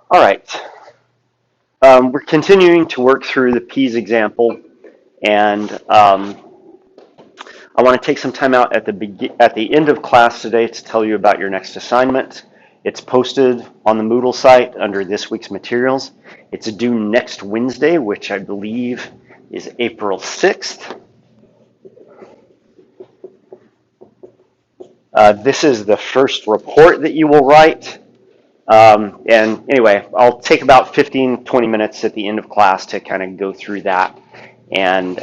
All right. We're continuing to work through the P's example, and I want to take some time out at the end of class today to tell you about your next assignment. It's posted on the Moodle site under this week's materials. It's due next Wednesday, which I believe is April 6th. This is the first report that you will write. And anyway, I'll take about 15-20 minutes at the end of class to kind of go through that and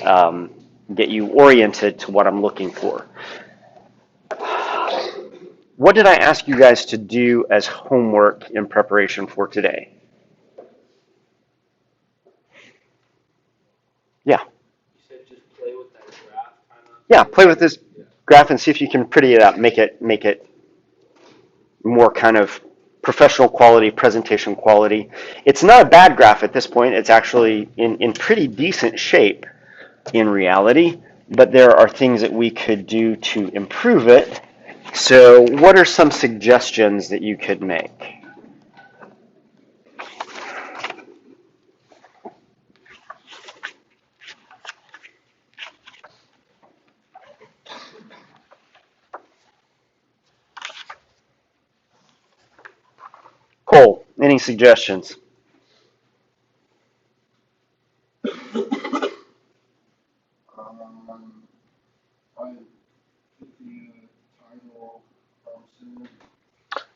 get you oriented to what I'm looking for. What did I ask you guys to do as homework in preparation for today? Yeah. You said just play with that graph, kind of. Yeah, play with this graph and see if you can pretty it up, make it more kind of professional quality, presentation quality. It's not a bad graph at this point. It's actually in pretty decent shape in reality, but there are things that we could do to improve it. So what are some suggestions that you could make? Cole, any suggestions?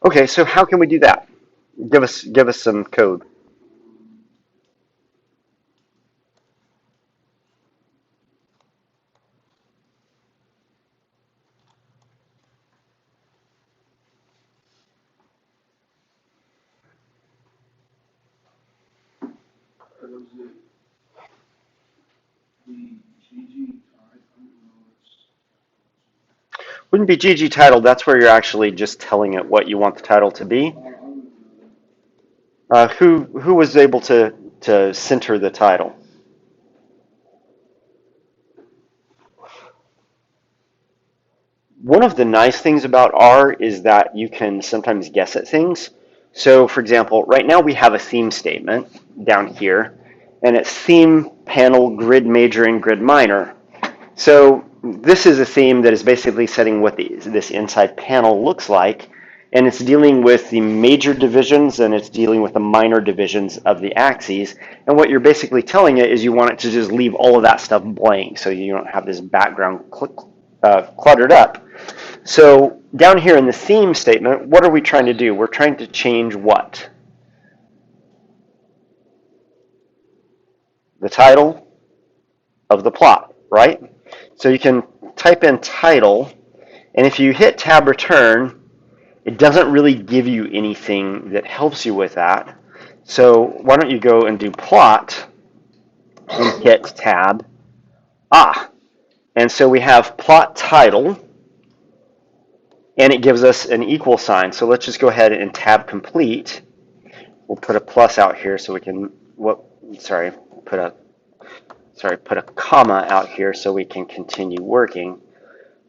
Okay, so how can we do that? Give us some code. Wouldn't be GG title. That's where you're actually just telling it what you want the title to be. Who was able to center the title? One of the nice things about R is that you can sometimes guess at things. So, for example, right now we have a theme statement down here, and it's theme, panel, grid major, and grid minor. So this is a theme that is basically setting what this inside panel looks like, and it's dealing with the major divisions and it's dealing with the minor divisions of the axes. And what you're basically telling it is you want it to just leave all of that stuff blank so you don't have this background cluttered up. So down here in the theme statement, what are we trying to do? We're trying to change what? The title of the plot, right? So you can type in title, and if you hit tab return, it doesn't really give you anything that helps you with that. So why don't you go and do plot and hit tab. And so we have plot title, and it gives us an equal sign. So let's just go ahead and tab complete. We'll put a plus out here so we can, put a comma out here so we can continue working.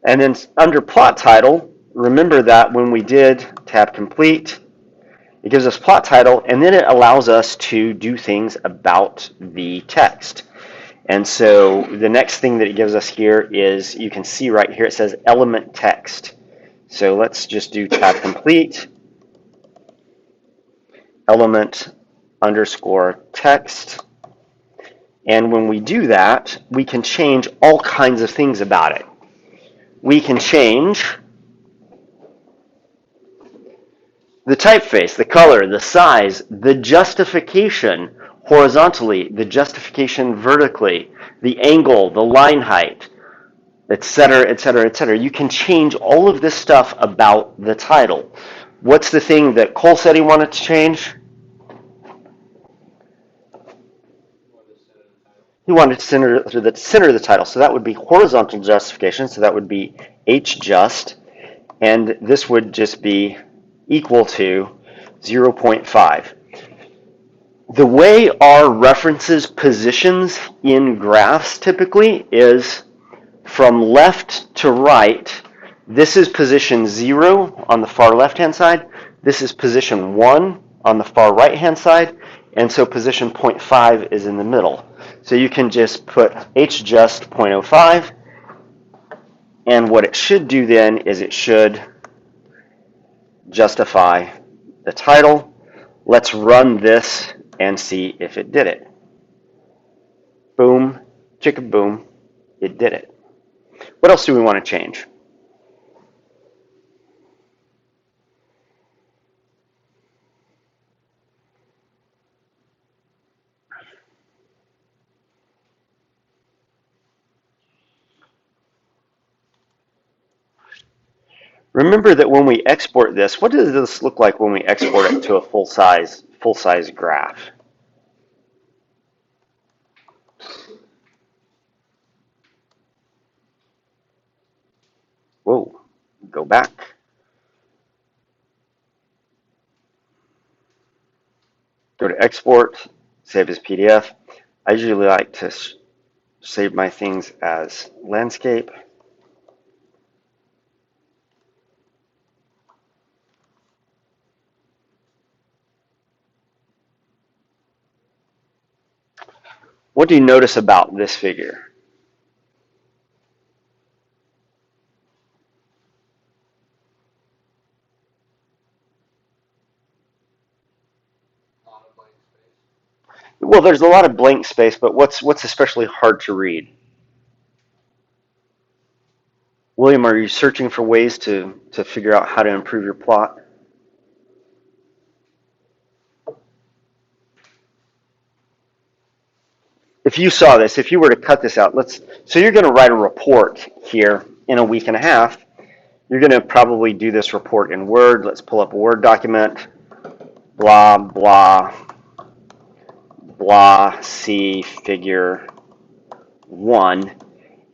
And then under plot title, remember that when we did tab complete, it gives us plot title, and then it allows us to do things about the text. And so the next thing that it gives us here is, you can see right here, it says element text. So let's just do tab complete, element underscore text. And when we do that, we can change all kinds of things about it. We can change the typeface, the color, the size, the justification horizontally, the justification vertically, the angle, the line height, etc., etc., etc. You can change all of this stuff about the title. What's the thing that Cole said he wanted to change? He wanted to center the title. So that would be horizontal justification. So that would be HJust. And this would just be equal to 0.5. The way R references positions in graphs typically is from left to right. This is position 0 on the far left-hand side. This is position 1 on the far right hand side, and so position 0.5 is in the middle. So you can just put hjust 0.05, and what it should do then is it should justify the title. Let's run this and see if it did it. Boom, chicka boom, it did it. What else do we want to change? Remember that when we export this, what does this look like when we export it to a full size graph? Whoa, go back. Go to export, save as PDF. I usually like to save my things as landscape. What do you notice about this figure? Well, there's a lot of blank space, but what's especially hard to read? William, are you searching for ways to figure out how to improve your plot? If you saw this, if you were to cut this out, so you're going to write a report here in a week and a half. You're going to probably do this report in Word. Let's pull up a Word document. Blah, blah, blah, see figure 1.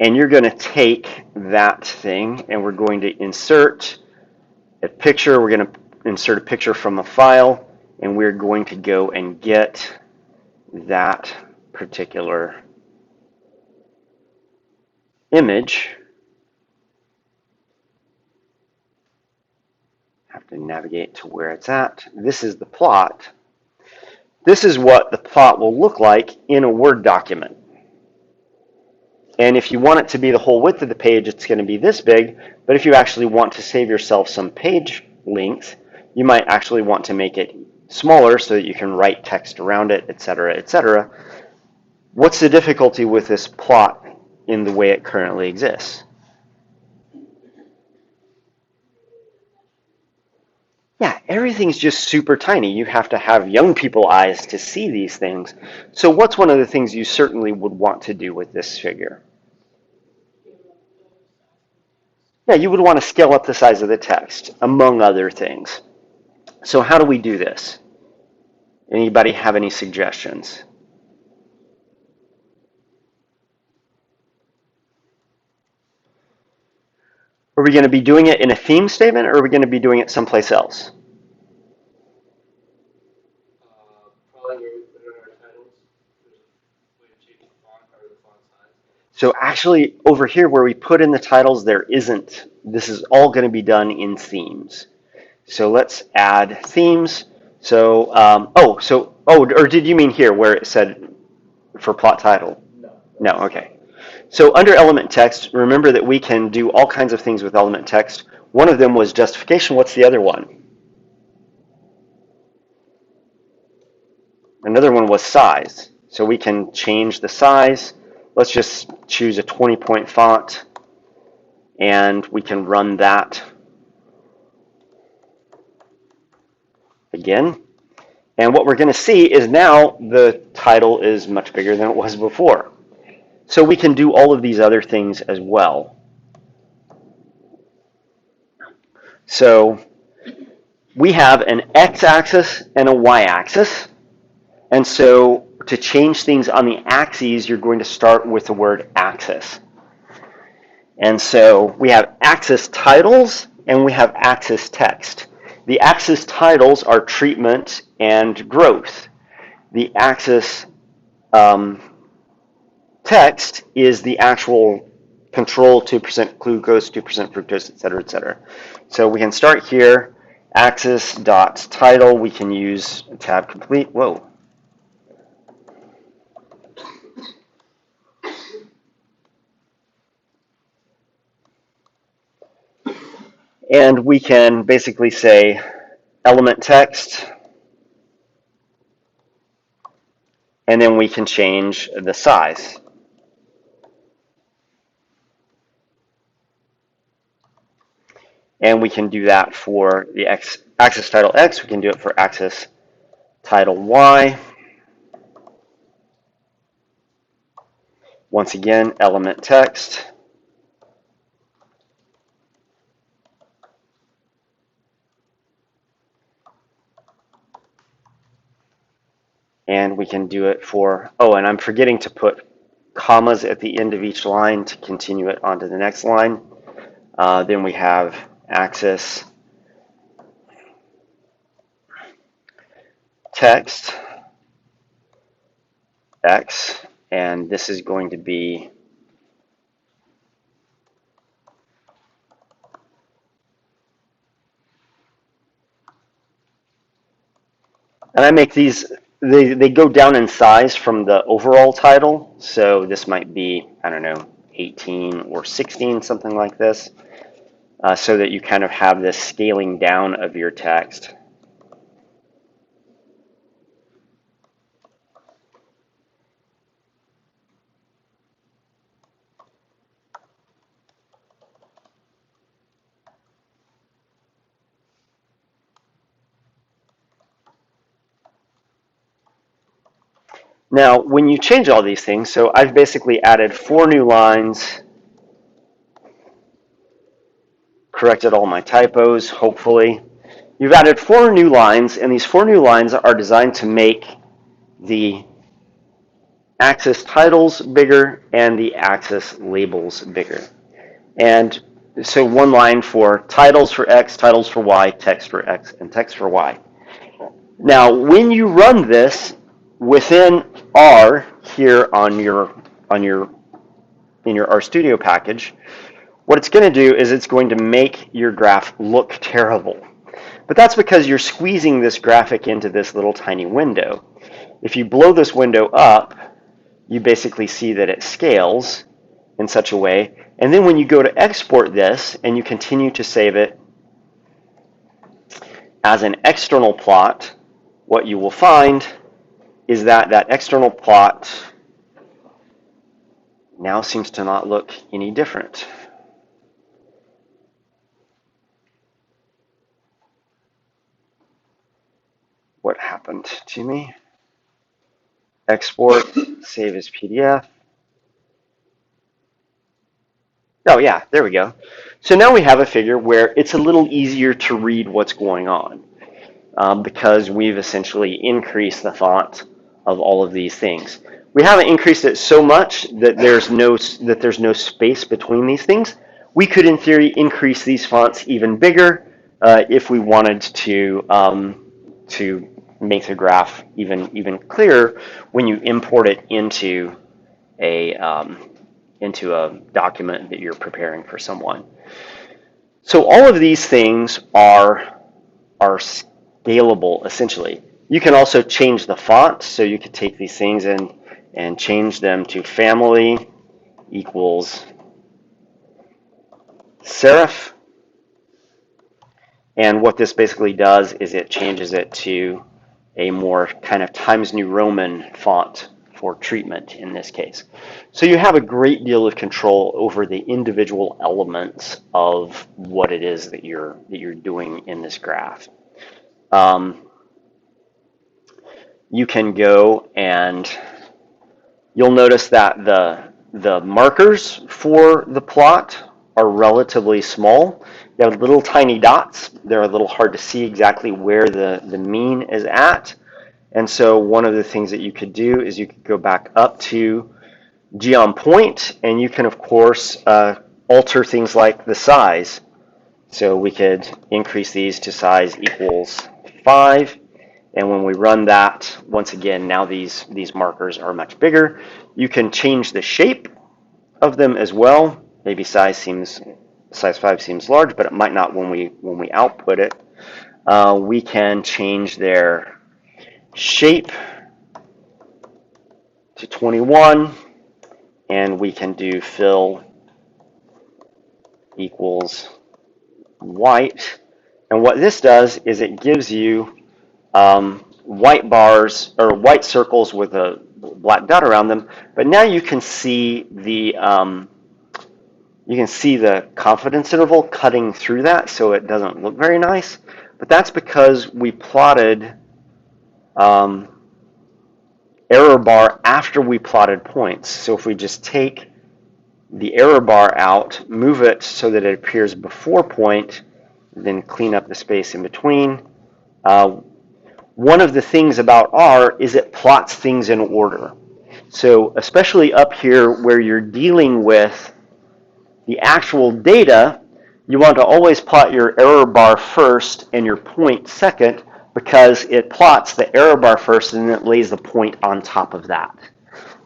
And you're going to take that thing and we're going to insert a picture. We're going to insert a picture from a file and we're going to go and get that particular image. Have to navigate to where it's at. This is the plot. This is what the plot will look like in a Word document. And if you want it to be the whole width of the page, it's going to be this big. But if you actually want to save yourself some page length, you might actually want to make it smaller so that you can write text around it, etc., etc. What's the difficulty with this plot in the way it currently exists? Yeah, everything's just super tiny. You have to have young people eyes to see these things. So what's one of the things you certainly would want to do with this figure? Yeah, you would want to scale up the size of the text, among other things. So how do we do this? Anybody have any suggestions? Are we going to be doing it in a theme statement, or are we going to be doing it someplace else? Probably where we put in our titles. There's a way to change the font or the font size. So actually, over here where we put in the titles, there isn't. This is all going to be done in themes. So let's add themes. So, or did you mean here where it said for plot title? No. No, okay. So under element text, remember that we can do all kinds of things with element text. One of them was justification. What's the other one? Another one was size. So we can change the size. Let's just choose a 20-point font, and we can run that again. And what we're going to see is now the title is much bigger than it was before. So we can do all of these other things as well. So we have an x-axis and a y-axis. And so to change things on the axes, you're going to start with the word axis. And so we have axis titles and we have axis text. The axis titles are treatment and growth. The axis text is the actual control, 2% glucose, 2% fructose, et cetera, et cetera. So we can start here axis.title, we can use tab complete. Whoa. And we can basically say element text, and then we can change the size. And we can do that for the axis title X. We can do it for axis title Y. Once again, element text. And we can do it for, oh, and I'm forgetting to put commas at the end of each line to continue it onto the next line. Then we have axis text X, and this is going to be and I make these, they go down in size from the overall title. So this might be, I don't know, 18 or 16, something like this, so that you kind of have this scaling down of your text. Now, when you change all these things, so I've basically added 4 new lines, corrected all my typos, hopefully. You've added 4 new lines, and these 4 new lines are designed to make the axis titles bigger and the axis labels bigger. And so one line for titles for X, titles for Y, text for X, and text for Y. Now, when you run this within R here in your RStudio package, what it's going to do is it's going to make your graph look terrible. But that's because you're squeezing this graphic into this little tiny window. If you blow this window up, you basically see that it scales in such a way. And then when you go to export this and you continue to save it as an external plot, what you will find is that that external plot now seems to not look any different. What happened to me? Export, save as PDF. Oh yeah, there we go. So now we have a figure where it's a little easier to read what's going on because we've essentially increased the font of all of these things. We haven't increased it so much that there's no space between these things. We could, in theory, increase these fonts even bigger if we wanted to make the graph even clearer when you import it into a document that you're preparing for someone. So all of these things are scalable, essentially. You can also change the font, so you could take these things and change them to family equals serif. And what this basically does is it changes it to a more kind of Times New Roman font for treatment in this case. So you have a great deal of control over the individual elements of what it is that you're doing in this graph. You can go and you'll notice that the markers for the plot are relatively small. They have little tiny dots. They're a little hard to see exactly where the mean is at. And so one of the things that you could do is you could go back up to G-on-point, and you can, of course, alter things like the size. So we could increase these to size equals 5. And when we run that, once again, now these markers are much bigger. You can change the shape of them as well. Maybe size 5 seems large, but it might not when we output it. we can change their shape to 21, and we can do fill equals white. And what this does is it gives you white bars or white circles with a black dot around them. But now you can see the confidence interval cutting through that, so it doesn't look very nice. But that's because we plotted error bar after we plotted points. So if we just take the error bar out, move it so that it appears before point, then clean up the space in between. One of the things about R is it plots things in order. So especially up here where you're dealing with the actual data, you want to always plot your error bar first and your point second, because it plots the error bar first and then it lays the point on top of that.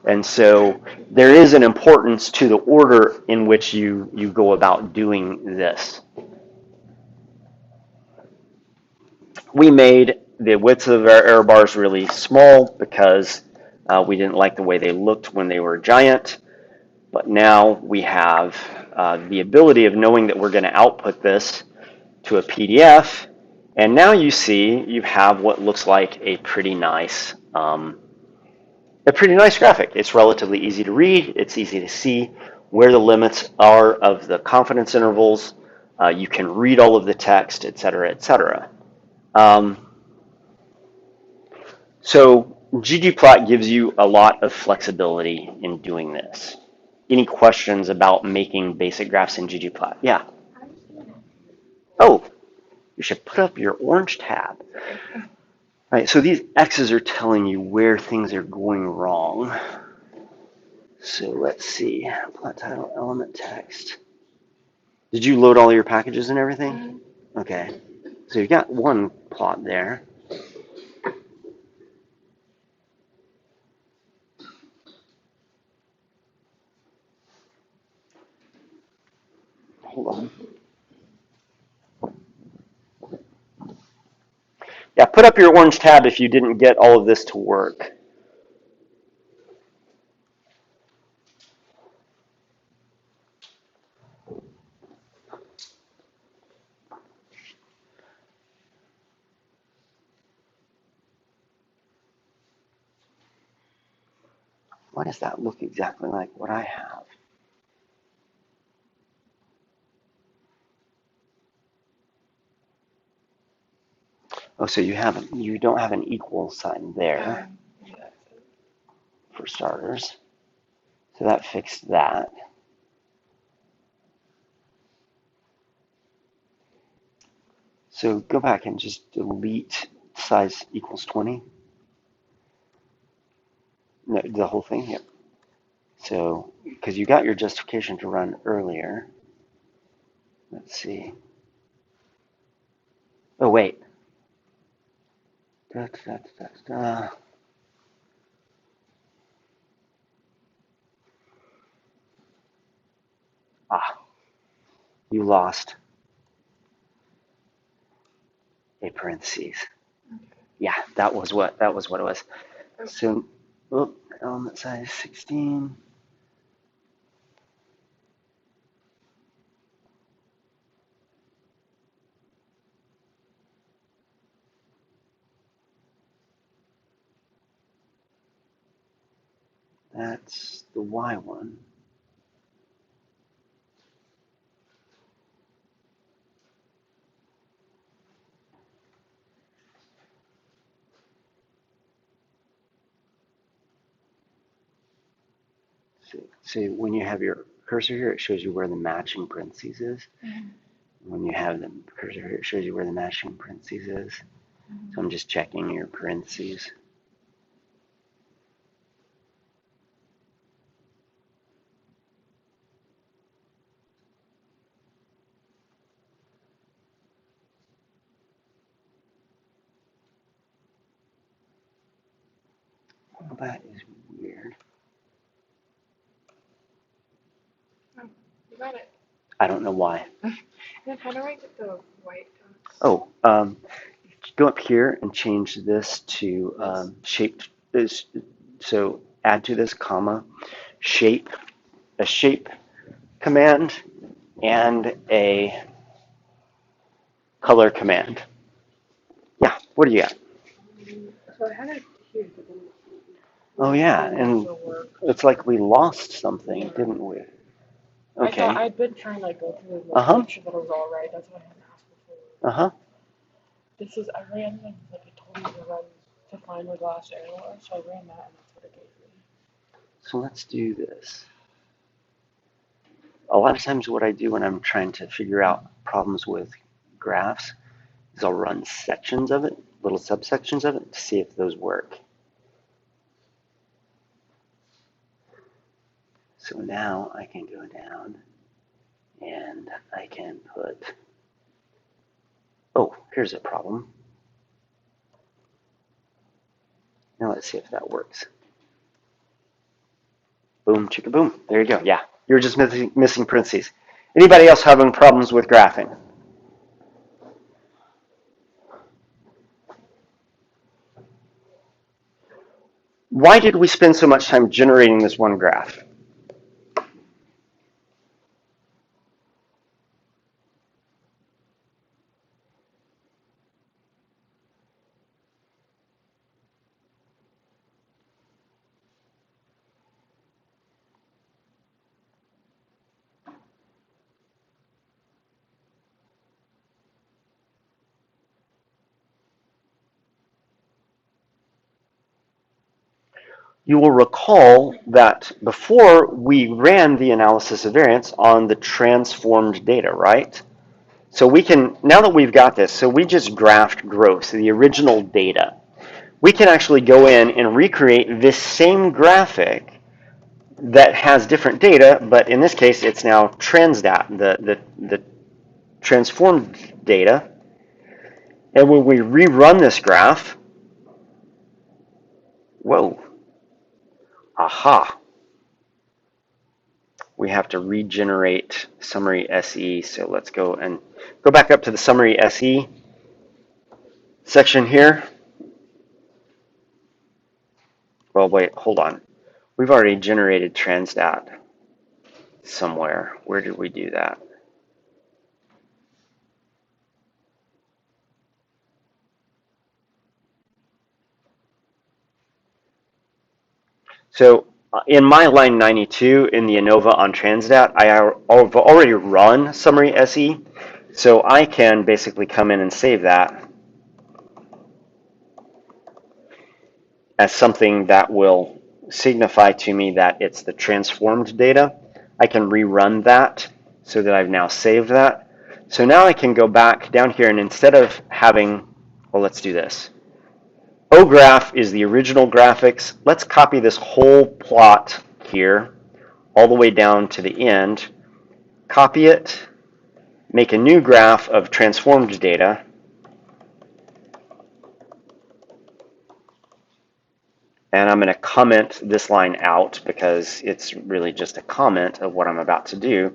And so there is an importance to the order in which you go about doing this. We made the widths of our error bars really small because we didn't like the way they looked when they were giant. But now we have the ability of knowing that we're going to output this to a PDF. And now you see you have what looks like a pretty nice graphic. It's relatively easy to read. It's easy to see where the limits are of the confidence intervals. You can read all of the text, et cetera, et cetera. So Ggplot gives you a lot of flexibility in doing this. Any questions about making basic graphs in Ggplot? Yeah. Oh, you should put up your orange tab. All right, so these X's are telling you where things are going wrong. So let's see, plot title, element text. Did you load all your packages and everything? Okay, so you've got one plot there. Hold on. Yeah, put up your orange tab if you didn't get all of this to work. Why does that look exactly like what I have? Oh, so you don't have an equal sign there, for starters. So that fixed that. So go back and just delete size equals 20. No, the whole thing, yep. So, because you got your justification to run earlier. Let's see. Oh, wait. Da, da, da, da. Ah, you lost a parentheses. Yeah, that was what it was. So, element size 16. That's the Y one. So when you have your cursor here, it shows you where the matching parentheses is. When you have the cursor here, it shows you where the matching parentheses is. So I'm just checking your parentheses. Well, that is weird. Oh, you got it. I don't know why. Then how do I get the white dots? Oh, go up here and change this to shaped. So add to this comma shape, a shape command and a color command. Yeah, what do you got? So I had it here, but then Oh yeah, and it's like we lost something, didn't we? I thought Okay. I'd been trying to like go through and Uh-huh. make sure that it was all right. That's why I hadn't asked before. Uh-huh. This is I ran like it told me to run to find the last error, so I ran that and that's what it gave me. So let's do this. A lot of times what I do when I'm trying to figure out problems with graphs is I'll run sections of it, little subsections of it, to see if those work. So now I can go down and I can put, oh, here's a problem. Now let's see if that works. Boom, chicka boom. There you go. Yeah, you're just missing parentheses. Anybody else having problems with graphing? Why did we spend so much time generating this one graph? You will recall that before we ran the analysis of variance on the transformed data, right? So we can, now that we've got this, so we just graphed growth, the original data. We can actually go in and recreate this same graphic that has different data, but in this case, it's now transdat, the transformed data. And when we rerun this graph, whoa, aha, we have to regenerate summary SE. So let's go and go back up to the summary SE section here. Well, wait, hold on. We've already generated transdat somewhere. Where did we do that? So in my line 92 in the Anova on transdat, I've already run summary SE. So I can basically come in and save that as something that will signify to me that it's the transformed data. I can rerun that so that I've now saved that. So now I can go back down here and instead of having, well, let's do this. OGraph is the original graphics. Let's copy this whole plot here all the way down to the end. Copy it, make a new graph of transformed data. And I'm going to comment this line out because it's really just a comment of what I'm about to do.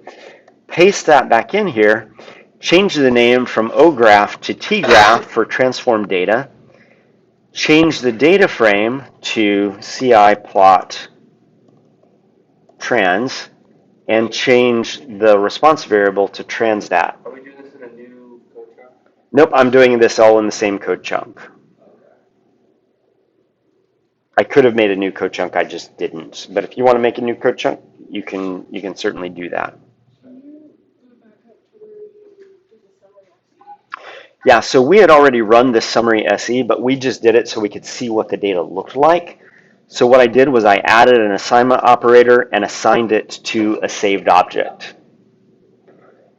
Paste that back in here. Change the name from OGraph to tgraph for transformed data. Change the data frame to Ggplot trans. And change the response variable to transdat. Are we doing this in a new code chunk? Nope, I'm doing this all in the same code chunk. I could have made a new code chunk, I just didn't. But if you want to make a new code chunk, you can certainly do that. Can you go back up to where you did the summary SE? Yeah, so we had already run this summary SE, but we just did it so we could see what the data looked like. So what I did was I added an assignment operator and assigned it to a saved object.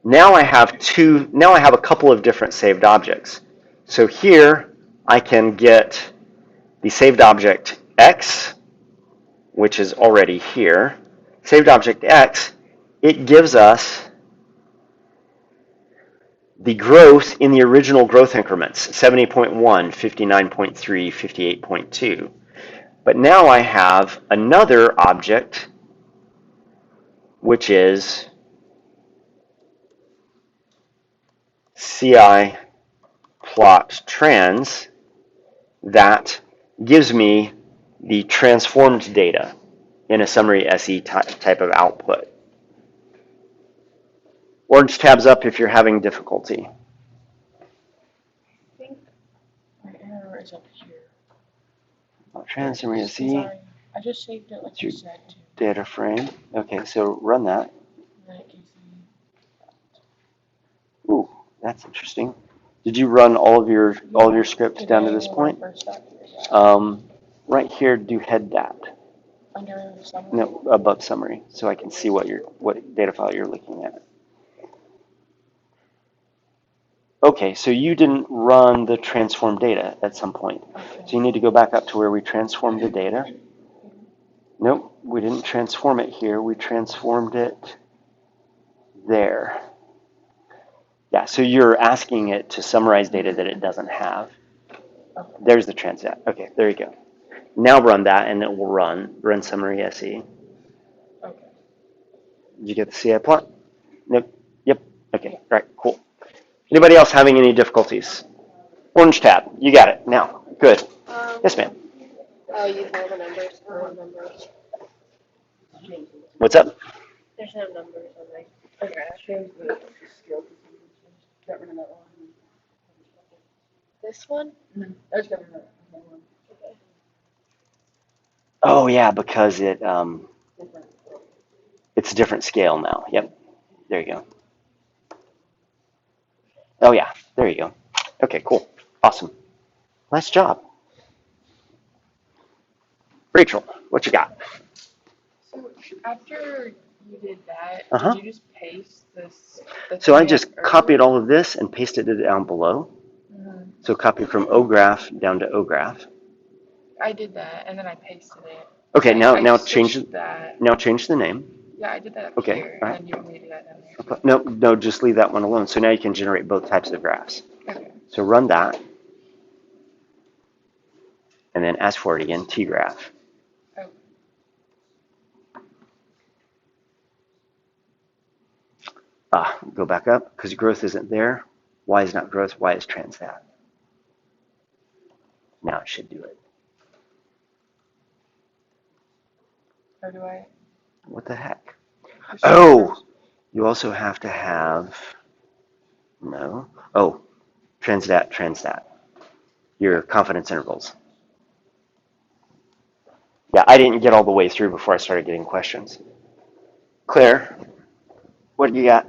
Now I have a couple of different saved objects. So here I can get the saved object X, which is already here. Saved object X, it gives us the growth in the original growth increments, 70.1, 59.3, 58.2. But now I have another object, which is CI Ggplot trans, that gives me the transformed data in a summary SE type of output. Orange tabs up if you're having difficulty. I think my error is up here. Trans summary SE. Sorry, I just saved it like you said to. Data frame. Okay, so run that. Ooh, that's interesting. Did you run all of your scripts down to this point? Right here, do head dat. Under summary? No, above summary, so I can see what data file you're looking at. Okay, so you didn't run the transform data at some point. Okay. So you need to go back up to where we transformed the data. Nope, we didn't transform it here. We transformed it there. Yeah, so you're asking it to summarize data that it doesn't have. Okay. There's the transdat. Okay, there you go. Now run that, and it will run summary SE. Okay. Did you get the CI plot? Nope. Yep. Okay. All right. Cool. Anybody else having any difficulties? Orange tab. You got it. Now. Good. Yes, ma'am. Oh, you know the numbers. Numbers. What's up? There's no numbers on my. Okay, I changed the scale. Got rid of that one. This one? I just got rid of that one. Okay. Oh yeah, because it's a different scale now. Yep. There you go. Oh yeah. There you go. Okay. Cool. Awesome. Nice job. Rachel, what you got? So after you did that, Uh-huh. did you just paste this? So I just copied all of this and pasted it down below. Mm-hmm. So copy from OGraph down to OGraph. I did that, and then I pasted it. Okay, now change switched that. Now change the name. Yeah, I did that up Okay, here, all right. and then you want me to do that down there. No, just leave that one alone. So now you can generate both types of graphs. Okay. So run that, and then ask for it again, tgraph. Oh. Go back up, because growth isn't there. Y is not growth, Y is transdat. Now it should do it. Or do I? What the heck? Oh, you also have to have, no. Oh, transdat. Your confidence intervals. Yeah, I didn't get all the way through before I started getting questions. Claire, what do you got?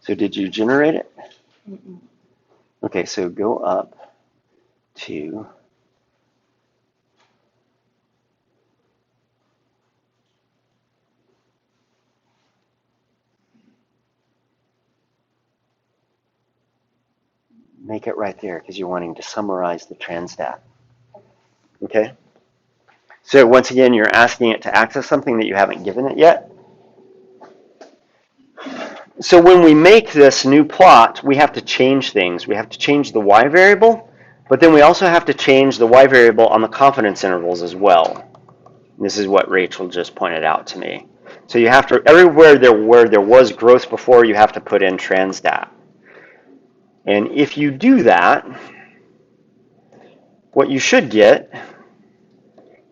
So did you generate it? Mm-mm. Okay, so go up to make it right there because you're wanting to summarize the transdat. Okay? So once again, you're asking it to access something that you haven't given it yet. So when we make this new plot, we have to change things. We have to change the y variable, but then we also have to change the y variable on the confidence intervals as well. This is what Rachel just pointed out to me. So you have to, everywhere where there was growth before, you have to put in transdat. And if you do that, what you should get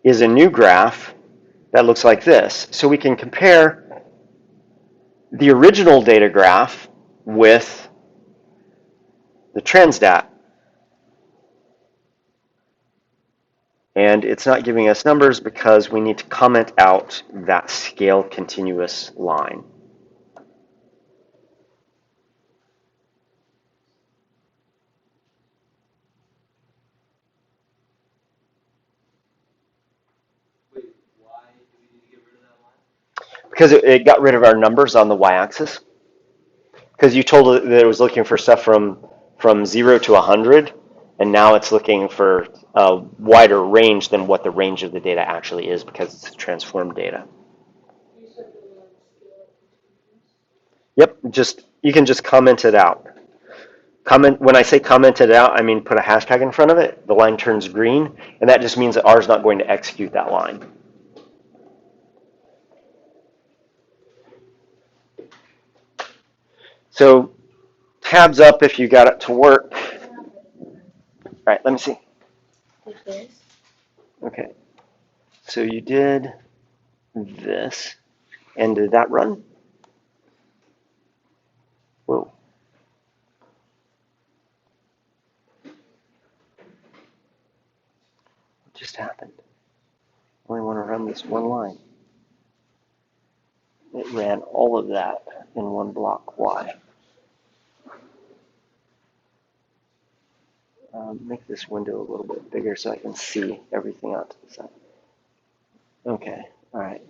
is a new graph that looks like this. So we can compare the original data graph with the transdat. And it's not giving us numbers because we need to comment out that scale continuous line. Wait, why do we need to get rid of that line? Because it got rid of our numbers on the y-axis. Because you told it that it was looking for stuff from 0 to 100, and now it's looking for a wider range than what the range of the data actually is because it's transformed data. Yep, you can just comment it out. When I say comment it out, I mean put a hashtag in front of it. The line turns green, and that just means that R is not going to execute that line. So tabs up if you got it to work. All right, let me see. Like this. Okay, so you did this, and did that run? Whoa. What just happened? I only want to run this one line. It ran all of that in one block. Why? Make this window a little bit bigger so I can see everything out to the side. Okay, all right.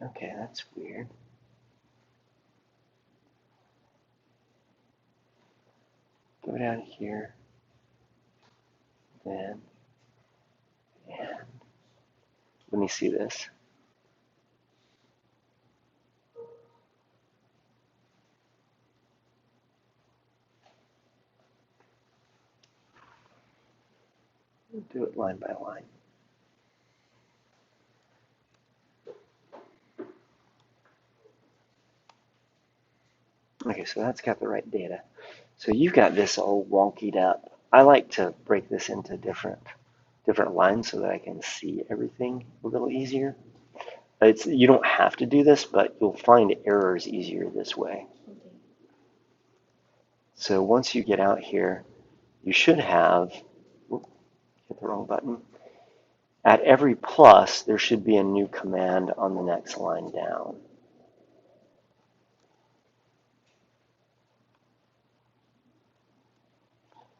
Okay, that's weird. Go down here, then, and let me see this. We'll do it line by line. Okay, so that's got the right data. So you've got this all wonkied up. I like to break this into different lines so that I can see everything a little easier. You don't have to do this, but you'll find errors easier this way. So once you get out here, you should have, hit the wrong button. At every plus, there should be a new command on the next line down.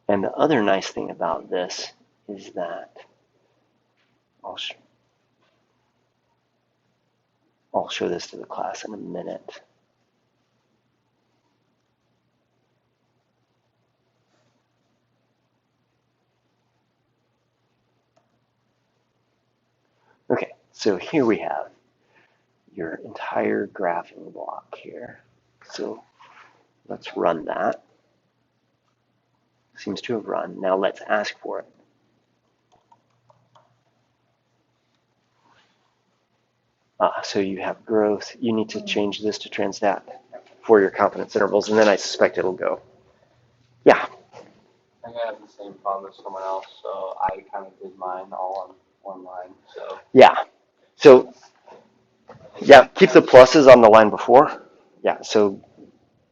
And the other nice thing about this is that I'll show this to the class in a minute. Okay, so here we have your entire graphing block here. So let's run that. Seems to have run. Now let's ask for it. So you have growth. You need to change this to transdat for your confidence intervals, and then I suspect it'll go. Yeah. I have the same problem as someone else, so I kind of did mine all on one line. So Yeah. So yeah, keep the pluses on the line before. Yeah. So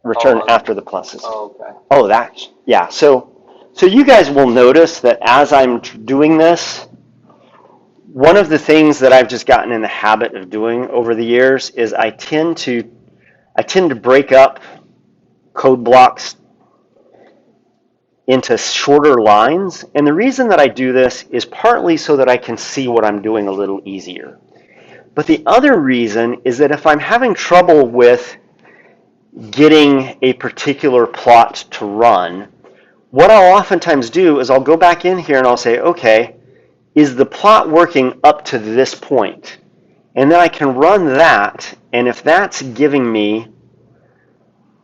return after the pluses. Oh, okay. Oh, that. Yeah. So you guys will notice that as I'm doing this, one of the things that I've just gotten in the habit of doing over the years is I tend to break up code blocks into shorter lines. And the reason that I do this is partly so that I can see what I'm doing a little easier. But the other reason is that if I'm having trouble with getting a particular plot to run, what I'll oftentimes do is I'll go back in here and I'll say, okay, is the plot working up to this point? And then I can run that, and if that's giving me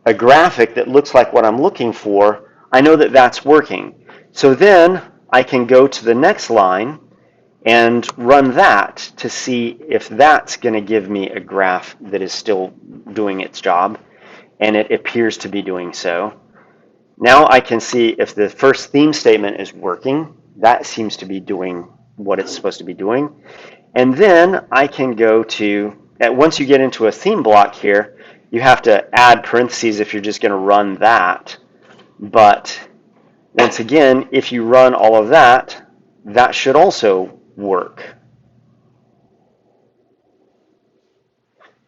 a graphic that looks like what I'm looking for, I know that that's working. So then I can go to the next line and run that to see if that's going to give me a graph that is still doing its job, and it appears to be doing so. Now I can see if the first theme statement is working. That seems to be doing what it's supposed to be doing. And then I can go to, once you get into a theme block here, you have to add parentheses if you're just going to run that. But once again, if you run all of that, that should also work.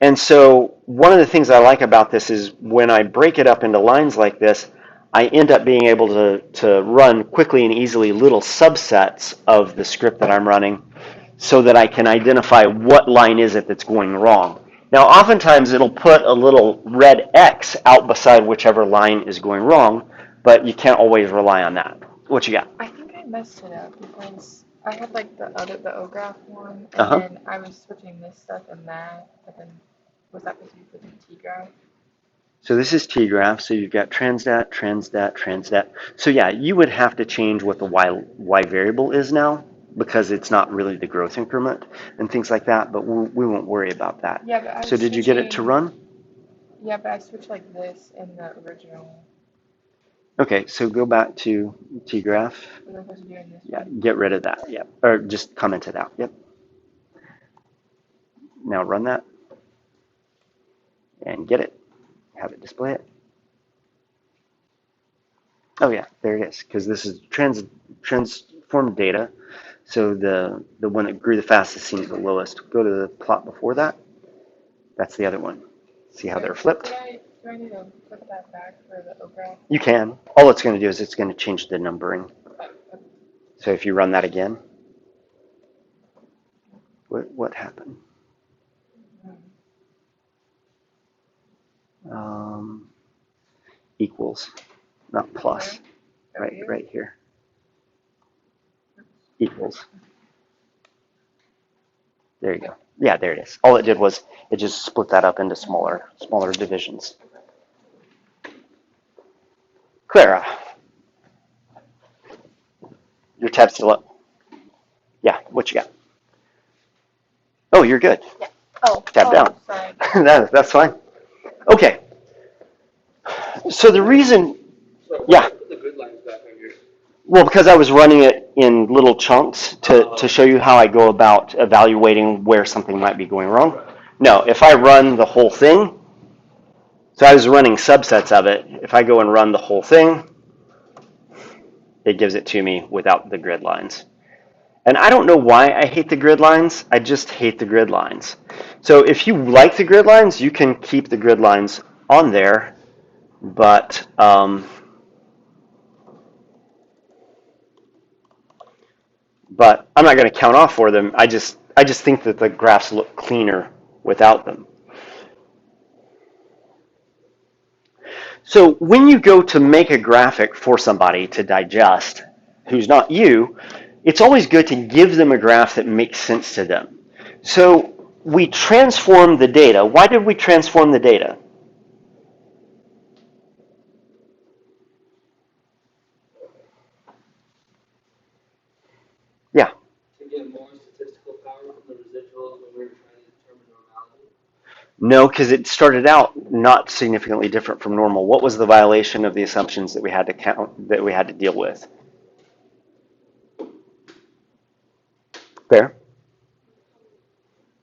And so one of the things I like about this is when I break it up into lines like this, I end up being able to run quickly and easily little subsets of the script that I'm running so that I can identify what line is it that's going wrong. Now, oftentimes it'll put a little red X out beside whichever line is going wrong, but you can't always rely on that. What you got? I think I messed it up because I had like the O-graph one, and then I was switching this stuff and that, but then was that supposed to be put in T-graph? So this is T-graph, so you've got transdat, transdat, transdat. So yeah, you would have to change what the y variable is now because it's not really the growth increment and things like that, but we won't worry about that. Yeah, but I was So did you get it to switching- run? Yeah, but I switched like this in the original. Okay, so go back to tgraph. What am I supposed to do in this Yeah, one? get rid of that. Yep, or just comment it out. Yep. Now run that and get it. Have it display it. Oh yeah, there it is. Because this is transformed data. So the one that grew the fastest seems the lowest. Go to the plot before that. That's the other one. See how they're flipped? Do I need to put that back for the O-graph? You can. All it's going to do is it's going to change the numbering. So if you run that again, what happened? Equals, not plus. Right here. Equals. There you go. Yeah, there it is. All it did was it just split that up into smaller divisions. Clara, your tab's still up. Yeah, what you got? Oh, you're good. Yeah. Oh. Tab down. Sorry. That's fine. Okay. So the reason, yeah. Put the grid lines back on here. Well, because I was running it in little chunks to show you how I go about evaluating where something might be going wrong. No, if I run the whole thing, so I was running subsets of it. If I go and run the whole thing, it gives it to me without the grid lines. And I don't know why I hate the grid lines. I just hate the grid lines. So if you like the grid lines, you can keep the grid lines on there, but I'm not going to count off for them. I just think that the graphs look cleaner without them. So when you go to make a graphic for somebody to digest who's not you, it's always good to give them a graph that makes sense to them. So we transform the data. Why did we transform the data? Yeah. To get more statistical power from the residuals when we were trying to determine normality. No, because it started out not significantly different from normal. What was the violation of the assumptions that we had to count, that we had to deal with? Fair.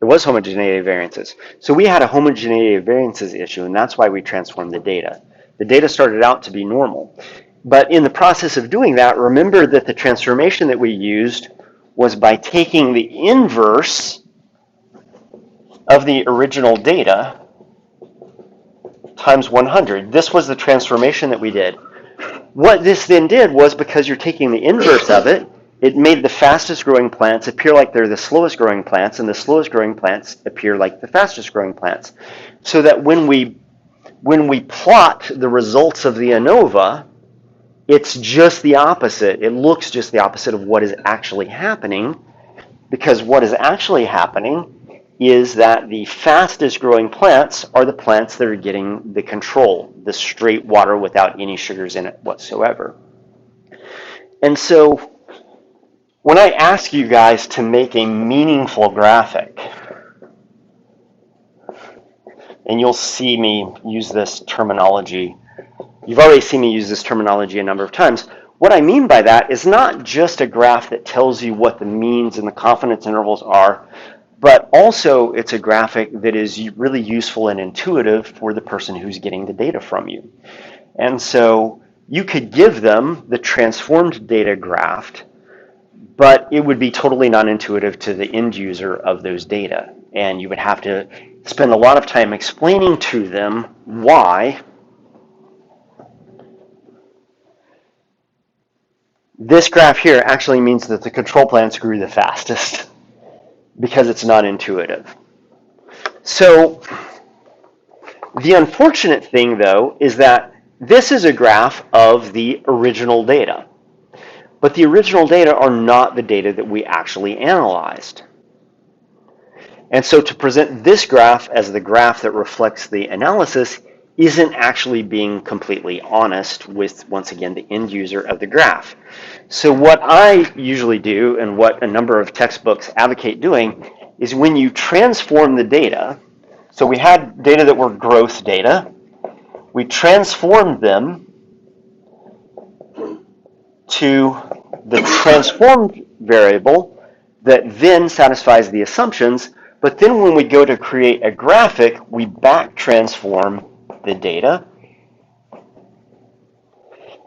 It was homogeneity of variances. So we had a homogeneity of variances issue, and that's why we transformed the data. The data started out to be normal. But in the process of doing that, remember that the transformation that we used was by taking the inverse of the original data times 100. This was the transformation that we did. What this then did was, because you're taking the inverse of it, it made the fastest growing plants appear like they're the slowest growing plants, and the slowest growing plants appear like the fastest growing plants. So that when we plot the results of the Anova, it's just the opposite. It looks just the opposite of what is actually happening, because what is actually happening is that the fastest growing plants are the plants that are getting the control, the straight water without any sugars in it whatsoever. And so when I ask you guys to make a meaningful graphic, and you'll see me use this terminology, you've already seen me use this terminology a number of times. What I mean by that is not just a graph that tells you what the means and the confidence intervals are, but also it's a graphic that is really useful and intuitive for the person who's getting the data from you. And so you could give them the transformed data graph, but it would be totally non-intuitive to the end user of those data. And you would have to spend a lot of time explaining to them why this graph here actually means that the control plants grew the fastest, because it's not intuitive. So the unfortunate thing, though, is that this is a graph of the original data. But the original data are not the data that we actually analyzed. And so to present this graph as the graph that reflects the analysis isn't actually being completely honest with, once again, the end user of the graph. So what I usually do, and what a number of textbooks advocate doing, is when you transform the data, so we had data that were growth data, we transformed them to the transformed variable that then satisfies the assumptions, but then when we go to create a graphic, we back transform the data,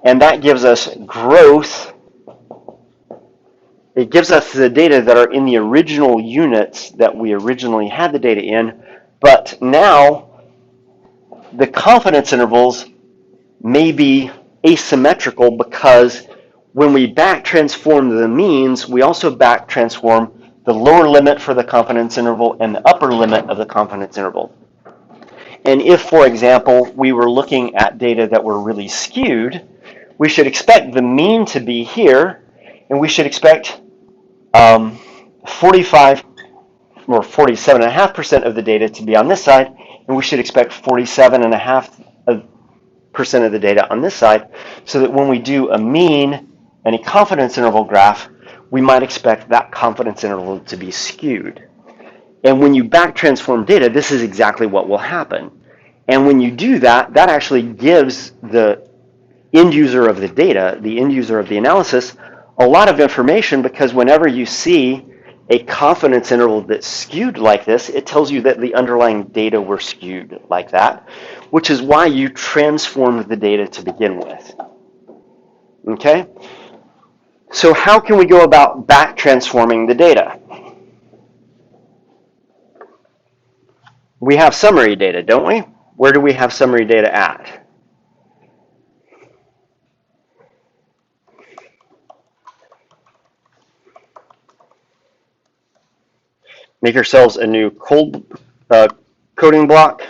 and that gives us growth. It gives us the data that are in the original units that we originally had the data in, but now the confidence intervals may be asymmetrical because when we back transform the means, we also back transform the lower limit for the confidence interval and the upper limit of the confidence interval. And if, for example, we were looking at data that were really skewed, we should expect the mean to be here, and we should expect 45 or 47.5% of the data to be on this side, and we should expect 47.5% of the data on this side, so that when we do a mean and a confidence interval graph, we might expect that confidence interval to be skewed. And when you back transform data, this is exactly what will happen. And when you do that, that actually gives the end user of the data, the end user of the analysis, a lot of information, because whenever you see a confidence interval that's skewed like this, it tells you that the underlying data were skewed like that, which is why you transformed the data to begin with. Okay? So how can we go about back transforming the data? We have summary data, don't we? Where do we have summary data at? Make yourselves a new coding block.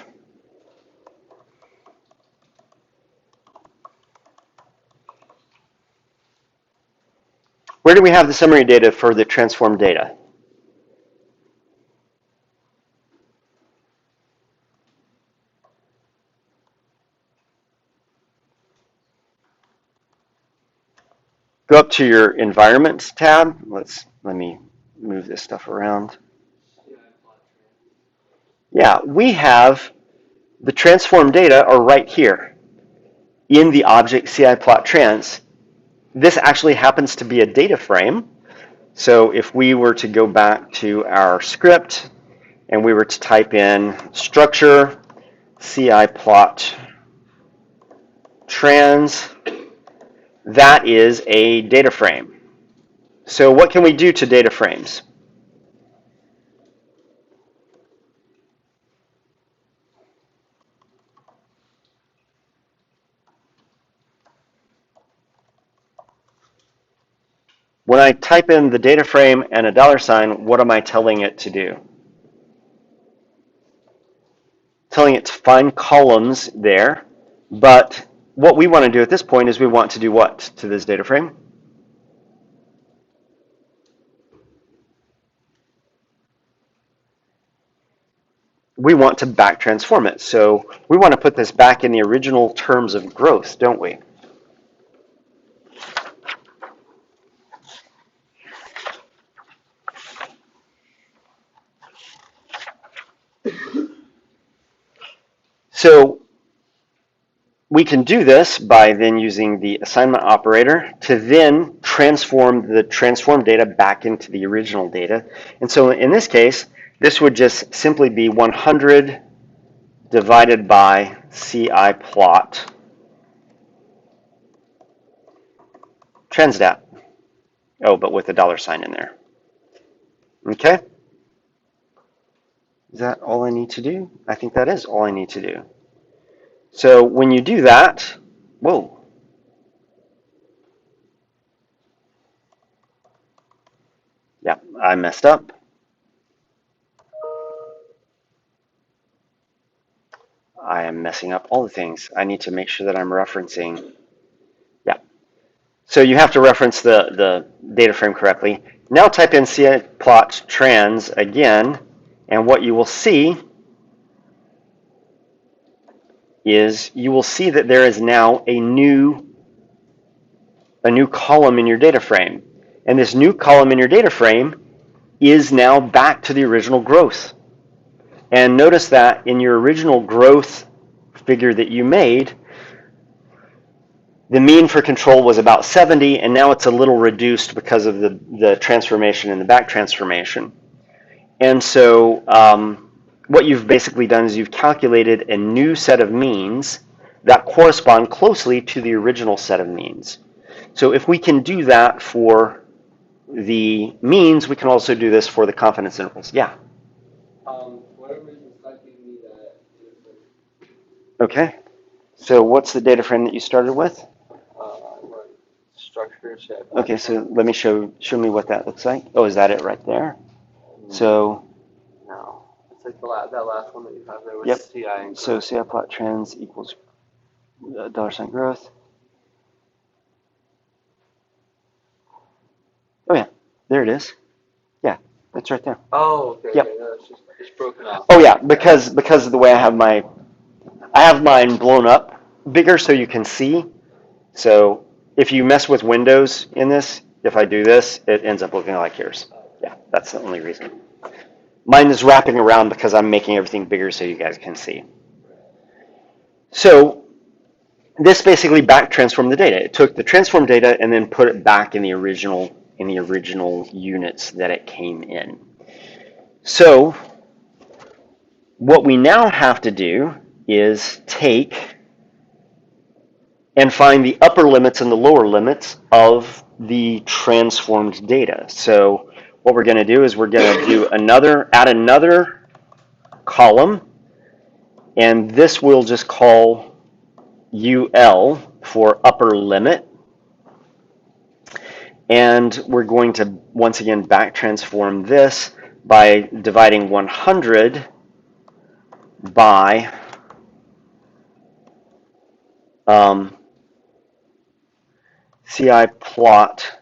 Where do we have the summary data for the transformed data? Go up to your Environments tab. Let me move this stuff around. Yeah, we have the transformed data are right here in the object CIplot trans. This actually happens to be a data frame. So if we were to go back to our script and we were to type in structure CIplot trans, that is a data frame. So what can we do to data frames? When I type in the data frame and a $, what am I telling it to do? Telling it to find columns there, but what we want to do at this point is we want to do what to this data frame? We want to back transform it. So we want to put this back in the original terms of growth, don't we? So we can do this by then using the assignment operator to then transform the transformed data back into the original data. And so in this case, this would just simply be 100 divided by CIplot transdat. Oh, but with a $sign in there. Okay? Is that all I need to do? I think that is all I need to do. So when you do that, whoa. Yeah, I messed up. I am messing up all the things. I need to make sure that I'm referencing. Yeah. So you have to reference the data frame correctly. Now type in CIplot trans again, and what you will see is you will see that there is now a new column in your data frame. And this new column in your data frame is now back to the original growth. And notice that in your original growth figure that you made, the mean for control was about 70, and now it's a little reduced because of the transformation and the back transformation. And so what you've basically done is you've calculated a new set of means that correspond closely to the original set of means. So if we can do that for the means, we can also do this for the confidence intervals. Yeah? Whatever is not giving me that is Okay. So what's the data frame that you started with? what structure set. Okay, so let me show me what that looks like. Oh, is that it right there? So No, it's like that last one that you have there with Yep. CI and so CI plot trends equals $sign growth. Oh yeah, there it is. Yeah, that's right there. Oh, okay. Yep. Okay, no, it's just broken off. Oh yeah, because of the way I have mine blown up bigger so you can see. So if you mess with Windows in this, if I do this, it ends up looking like yours. Yeah, that's the only reason. Mine is wrapping around because I'm making everything bigger so you guys can see. So this basically back transformed the data. It took the transformed data and then put it back in the original units that it came in. So what we now have to do is take and find the upper limits and the lower limits of the transformed data. So what we're going to do is we're going to do add another column, and this we'll just call UL for upper limit. And we're going to once again back transform this by dividing 100 by CI plot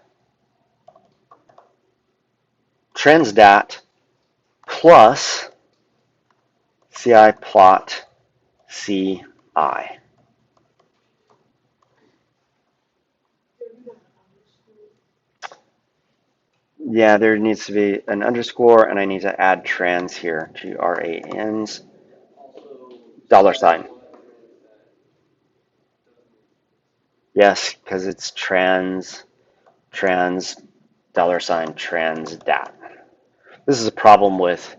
transdat plus CI plot CI. Yeah, there needs to be an underscore, and I need to add trans here, TRANS, $sign. Yes, because it's trans, $sign, transdat. This is a problem with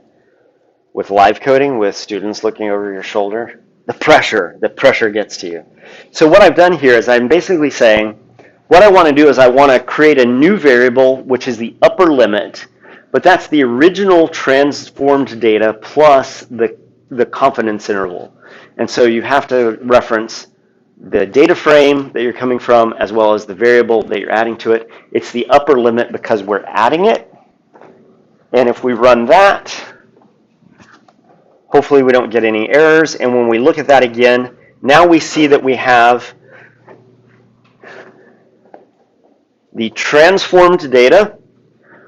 live coding, with students looking over your shoulder. The pressure gets to you. So what I've done here is I'm basically saying, what I want to do is I want to create a new variable, which is the upper limit, but that's the original transformed data plus the confidence interval. And so you have to reference the data frame that you're coming from as well as the variable that you're adding to it. It's the upper limit because we're adding it. And if we run that, hopefully we don't get any errors. And when we look at that again, now we see that we have the transformed data,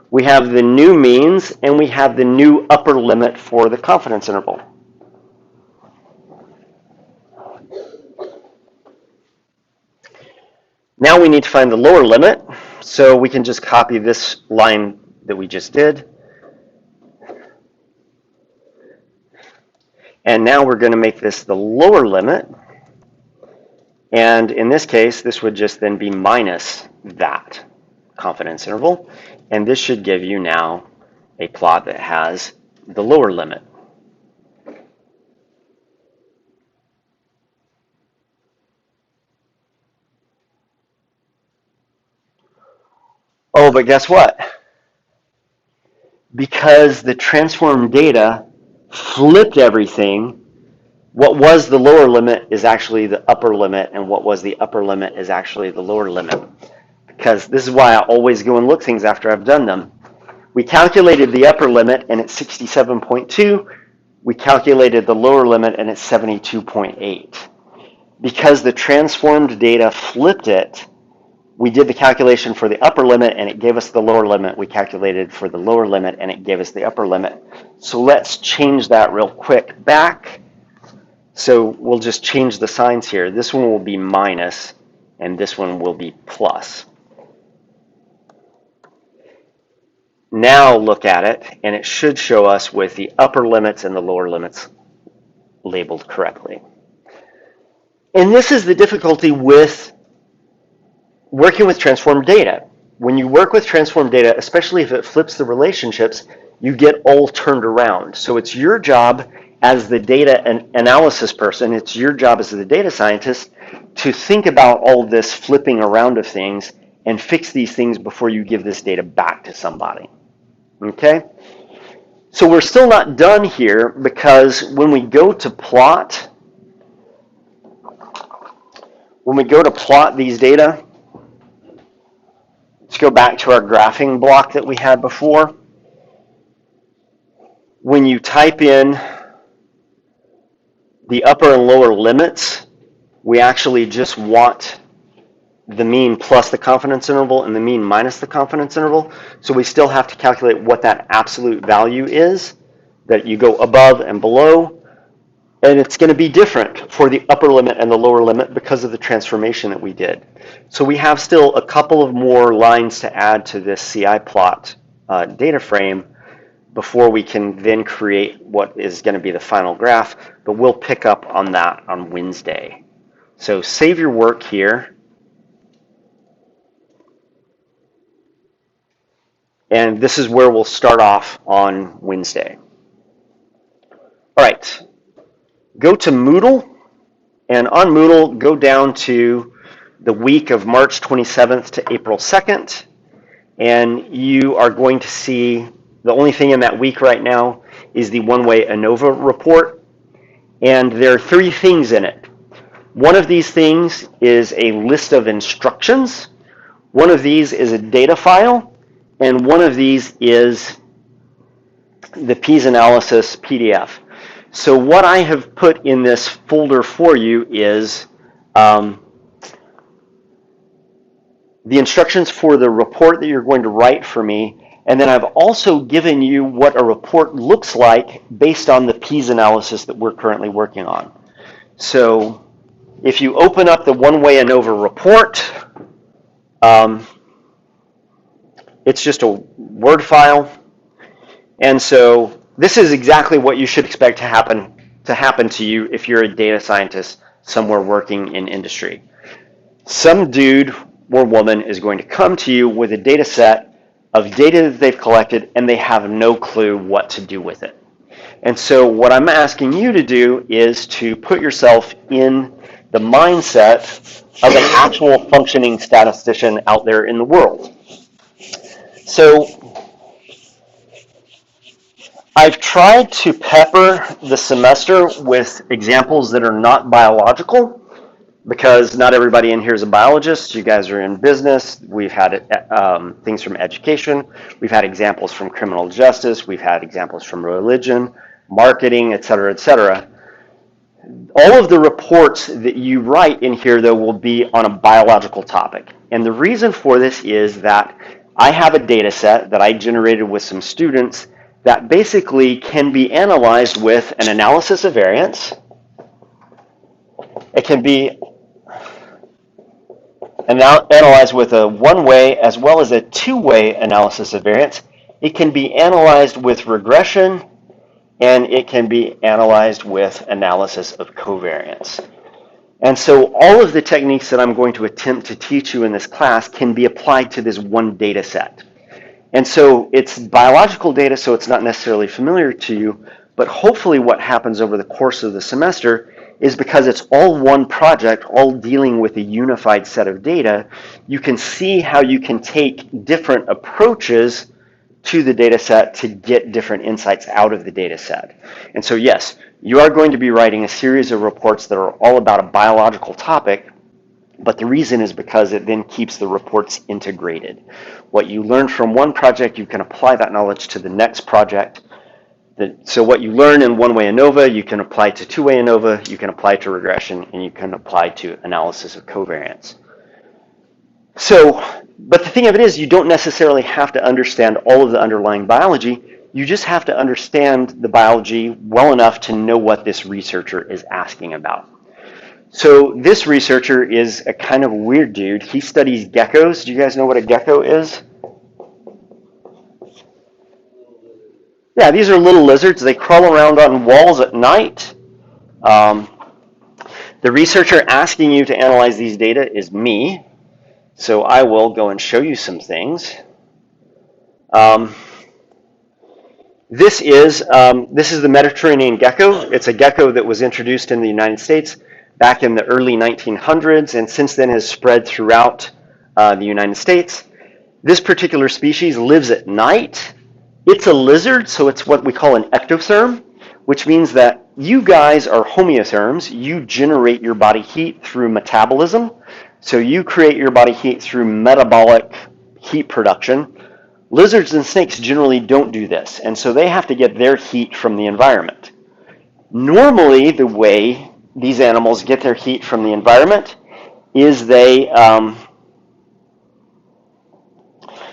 we have the new means, and we have the new upper limit for the confidence interval. Now we need to find the lower limit, so we can just copy this line that we just did. And now we're going to make this the lower limit. And in this case, this would just then be minus that confidence interval. And this should give you now a plot that has the lower limit. Oh, but guess what? Because the transformed data flipped everything, what was the lower limit is actually the upper limit, and what was the upper limit is actually the lower limit. Because this is why I always go and look things after I've done them. We calculated the upper limit, and it's 67.2. We calculated the lower limit, and it's 72.8. Because the transformed data flipped it, we did the calculation for the upper limit, and it gave us the lower limit. We calculated for the lower limit, and it gave us the upper limit. So let's change that real quick back. So we'll just change the signs here. This one will be minus, and this one will be plus. Now look at it, and it should show us with the upper limits and the lower limits labeled correctly. And this is the difficulty with working with transformed data. When you work with transformed data, especially if it flips the relationships, you get all turned around. So it's your job as the data analysis person, it's your job as the data scientist to think about all of this flipping around of things and fix these things before you give this data back to somebody. Okay? So we're still not done here, because when we go to plot these data, let's go back to our graphing block that we had before. When you type in the upper and lower limits, we actually just want the mean plus the confidence interval and the mean minus the confidence interval. So we still have to calculate what that absolute value is that you go above and below. And it's going to be different for the upper limit and the lower limit because of the transformation that we did. So we have still a couple of more lines to add to this CI plot data frame before we can then create what is going to be the final graph, but we'll pick up on that on Wednesday. So save your work here. And this is where we'll start off on Wednesday. All right, go to Moodle, and on Moodle, go down to the week of March 27th to April 2nd, and you are going to see the only thing in that week right now is the one-way Anova report, and there are 3 things in it. One of these things is a list of instructions, one of these is a data file, and one of these is the P's analysis PDF. So what I have put in this folder for you is the instructions for the report that you're going to write for me, and then I've also given you what a report looks like based on the P's analysis that we're currently working on. So if you open up the one-way Anova report, it's just a Word file. And so this is exactly what you should expect to happen to you if you're a data scientist somewhere working in industry. Some dude or woman is going to come to you with a data set of data that they've collected, and they have no clue what to do with it. And so what I'm asking you to do is to put yourself in the mindset of an actual functioning statistician out there in the world. So I've tried to pepper the semester with examples that are not biological, because not everybody in here is a biologist. You guys are in business. We've had things from education. We've had examples from criminal justice. We've had examples from religion, marketing, et cetera, et cetera. All of the reports that you write in here, though, will be on a biological topic. And the reason for this is that I have a data set that I generated with some students that basically can be analyzed with an analysis of variance. It can be analyzed with a one-way as well as a two-way analysis of variance. It can be analyzed with regression, and it can be analyzed with analysis of covariance. And so all of the techniques that I'm going to attempt to teach you in this class can be applied to this one data set. And so it's biological data, so it's not necessarily familiar to you, but hopefully what happens over the course of the semester is, because it's all one project, all dealing with a unified set of data, you can see how you can take different approaches to the data set to get different insights out of the data set. And so yes, you are going to be writing a series of reports that are all about a biological topic, but the reason is because it then keeps the reports integrated. What you learn from one project, you can apply that knowledge to the next project. So what you learn in one-way Anova, you can apply to two-way Anova, you can apply to regression, and you can apply to analysis of covariance. So, but the thing of it is, you don't necessarily have to understand all of the underlying biology. You just have to understand the biology well enough to know what this researcher is asking about. So this researcher is a kind of weird dude. He studies geckos. Do you guys know what a gecko is? Yeah, these are little lizards. They crawl around on walls at night. The researcher asking you to analyze these data is me, so I will go and show you some things. This is the Mediterranean gecko. It's a gecko that was introduced in the United States back in the early 1900s, and since then has spread throughout the United States. This particular species lives at night. It's a lizard, so it's what we call an ectotherm, which means that you guys are homeotherms. You generate your body heat through metabolism. So you create your body heat through metabolic heat production. Lizards and snakes generally don't do this, and so they have to get their heat from the environment. Normally, the way these animals get their heat from the environment is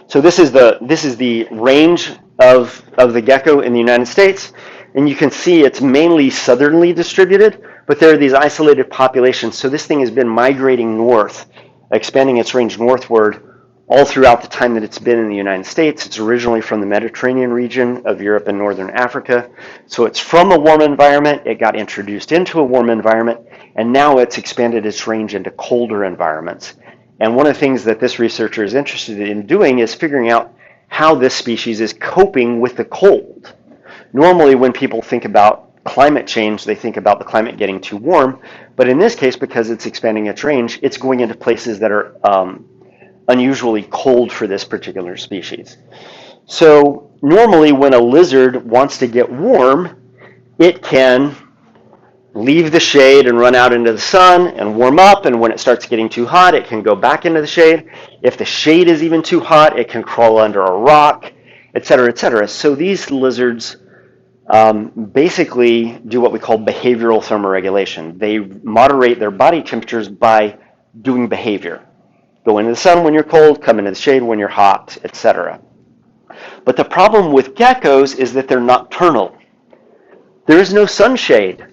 so this is the range of the gecko in the United States, and you can see it's mainly southernly distributed, but there are these isolated populations. So this thing has been migrating north, expanding its range northward all throughout the time that it's been in the United States. It's originally from the Mediterranean region of Europe and northern Africa. So it's from a warm environment, it got introduced into a warm environment, and now it's expanded its range into colder environments. And one of the things that this researcher is interested in doing is figuring out how this species is coping with the cold. Normally, when people think about climate change, they think about the climate getting too warm. But in this case, because it's expanding its range, it's going into places that are unusually cold for this particular species. So normally, when a lizard wants to get warm, it can leave the shade and run out into the sun and warm up, and when it starts getting too hot, it can go back into the shade. If the shade is even too hot, it can crawl under a rock, etc., etc. So these lizards basically do what we call behavioral thermoregulation. They moderate their body temperatures by doing behavior. Go into the sun when you're cold, come into the shade when you're hot, etc. But the problem with geckos is that they're nocturnal. There is no sunshade